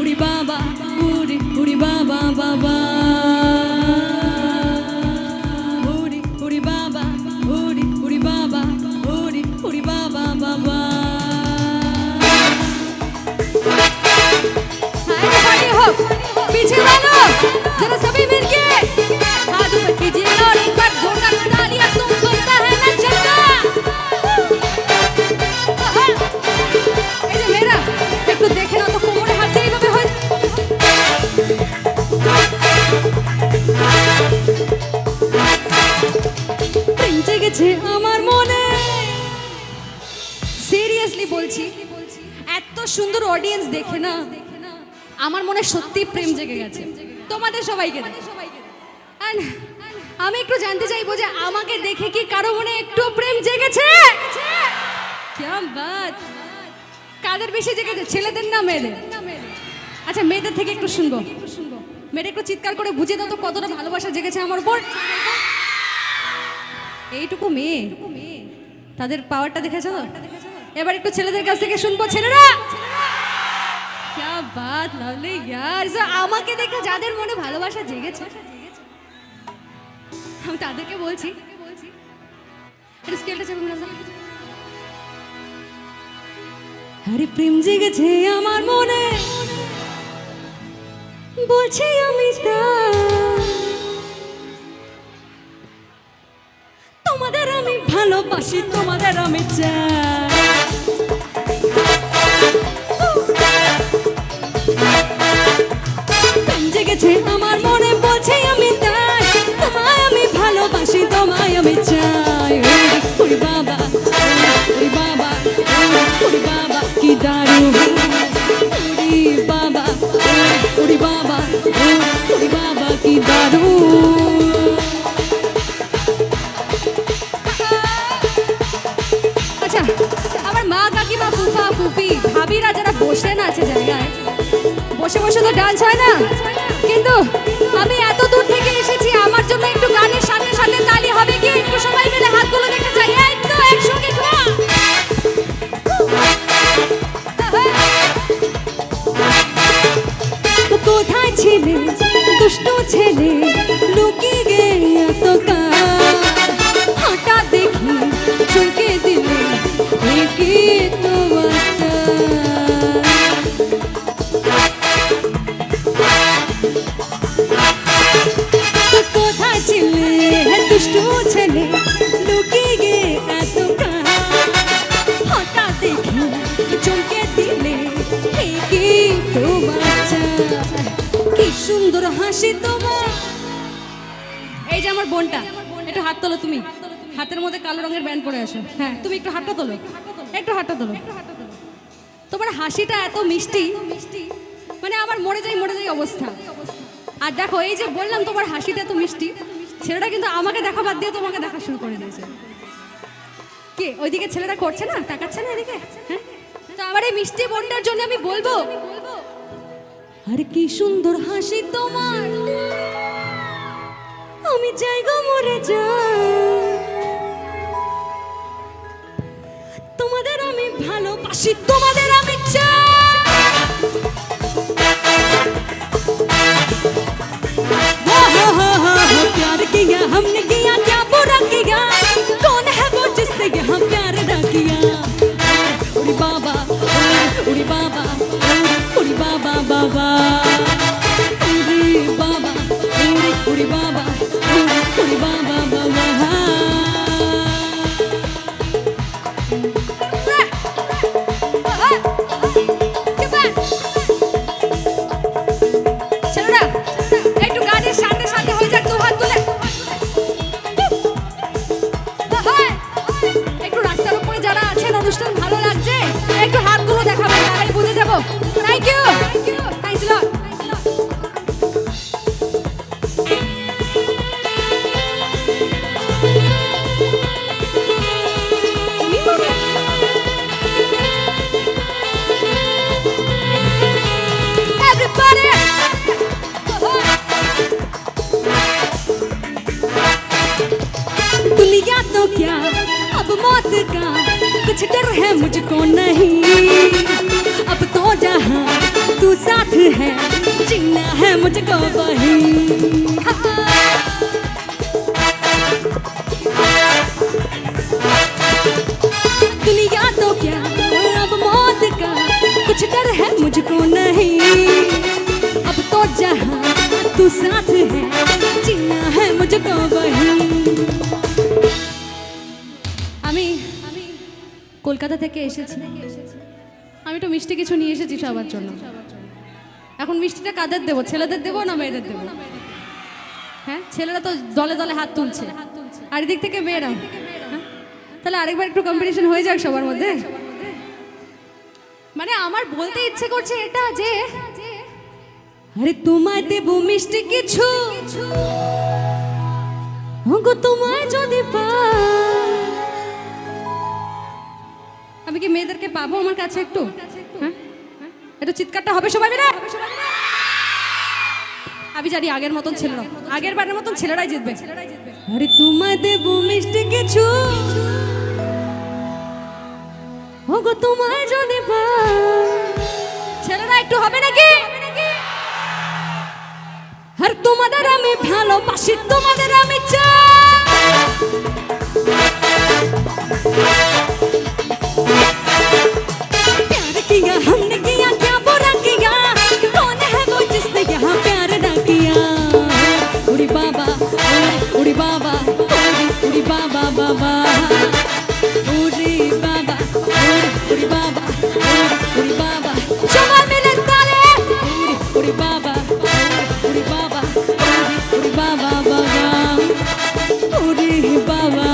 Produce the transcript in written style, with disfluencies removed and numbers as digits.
উড়ি বাবা উড়ি উড়ি বাবা বাবা উড়ি উড়ি বাবা উড়ি উড়ি বাবা উড়ি উড়ি বাবা বাবা पार्टी हो पीछे वालों जरा सभी मिलके हाथ ऊपर कीजिए और एक बार जोरदार तालियां तुम बनता है ना चलता এই যে মেয়েরা একটু দেখে নাও তো কোমরে হাত দিয়ে এইভাবে হয় প্রেম জেগেছে আমার মনে সিরিয়াসলি বলছি এত সুন্দর অডিয়েন্স দেখে না আমার মনে সত্যি প্রেম জেগে গেছে তোমাদের সবাইকে আমি একটু জানতে চাইবো যে আমাকে দেখে কি কারো মনে একটু প্রেম জেগেছে क्या बात কাদের বেশি জেগেছে ছেলেদের না মেয়েদের আচ্ছা মেয়েদের থেকে একটু শুনবো মেয়েরা একটু চিৎকার করে বুঝিয়ে দাও তো কতটা ভালোবাসা জেগেছে আমার উপর এইটুকু মেয়ে তাদের পাওয়ারটা দেখেছো তো এবার একটু ছেলেদের কাছ থেকে শুনবো ছেলেরা क्या बात लवली यार আমাকে দেখে যাদের মনে ভালোবাসা জেগেছে আমি তাদেরকে বলছি এটা স্কেলটা চাপে না আরে প্রেম জেগেছে আমার মনে বলছি আমি তোমাদের আমি ভালোবাসি তোমাদের আমি চাই জেগেছে আমার মনে বলছে আমি তাই তোমায় আমি ভালোবাসি তোমায় আমি চাই ওরে বাবা ওরে বাবা ওরে বাবা কি দারুণ ওরে বাবা ওরে বাবা ওরে বাবা কি দারুণ আচ্ছা আমার মা কাকিমা ফুফা ফুফি ভাবিরা যারা বসে না আছে জায়গায় বসে বসে তো ডান্স হয় না কিন্তু আমি এত দূর থেকে এসেছি আমার জন্য একটু গানের সাথে সাথে তালি হবে কি একটু সবাই মিলে হাতগুলো দেখতে চাই এই তো একসঙ্গে কোথায় ছিলে দুষ্ট ছেলে লুকিয়ে গিয়ে এত হঠাৎ দেখি চমকে দিলে কি তো কোথায় ছিলে দুষ্ট ছেলে লুকিয়ে গিয়ে এত হঠাৎ দেখি চমকে দিলে কি তো বাচ্চা কি সুন্দর হাসি তোমার এই যে আমার বোনটা একটু হাত তোলো তুমি হাতের মধ্যে কালো রঙের ব্যান্ড পরে আসো হ্যাঁ তুমি একটু হাতটা তোলো একটু হাতটা তোলো তোমার হাসিটা এত মিষ্টি মানে আমার মরে যাই অবস্থা আর দেখো এই যে বললাম তোমার হাসিটা এত মিষ্টি ছেলেটা কিন্তু আমাকে দেখা বাদ দিয়ে তোমাকে দেখা শুরু করে দিয়েছে কি ওইদিকে ছেলেটা করছে না তাকাচ্ছে না এদিকে হ্যাঁ তো আমার এই মিষ্টি বোনটার জন্য আমি বলবো আর কি সুন্দর হাসি তোমার আমি জায়গা মরে যাই তোমাদের আমি ভালোবাসি তোমাদের আমি চাই प्यार किया हमने किया क्या बुरा किया कौन है वो जिससे यहाँ प्यार ना किया उड़ी बाबा उड़ी बाबा उड़ी बाबा बाबा उड़ी बाबा उड़ी बाबा उड़ी बाबा बाबा कुछ डर है मुझको नहीं अब तो जहाँ तू साथ साथ है जीना है मुझको वही। दुनिया तो क्या अब मौत का कुछ डर है मुझको नहीं, अब तो जहां तू साथ है जीना है मुझको वही। আমি কলকাতা থেকে এসেছি, আমি একটু মিষ্টি কিছু নিয়ে এসেছি সবার জন্য। এখন মিষ্টিটা কাদের দেবো, ছেলেদের দেবো না মেয়েদের দেবো? হ্যাঁ, ছেলেরা তো দলে দলে হাত তুলছে আর এদিক থেকে মেয়েরা। তাহলে আরেকবার একটু কম্পিটিশন হয়ে যাক সবার মধ্যে। মানে আমার বলতে ইচ্ছে করছে এটা যে আরে তোমায় দেবো মিষ্টি কিছু, ওগো তোমায় যদি আমি কি মেয়েদেরকে পাবো আমার কাছে একটু? হ্যাঁ, একটু চিৎকারটা হবে সবাই মিলে। আমি জানি আগের মতন ছেলেরা, আগের বারের মতন ছেলেরাই জিতবে। আরে তোমায় দেবো মিষ্টি কিছু, ওগো তোমায় যদি ছেলেরা একটু হবে নাকি? আর তোমাদের আমি ভালোবাসি, তোমাদের আমি চাই। प्यार किया हमने किया क्या बुरा किया, कौन है वो जिसने यहाँ प्यार ना किया। उड़ी बाबा उड़ी बाबा उड़ी बाबा बाबा उड़ी बाबा उड़ी बाबा उड़ी बाबा সবাই মিলে তালে উড়ি বাবা উড়ি বাবা উড়ি বাবা বাবা উড়ি বাবা।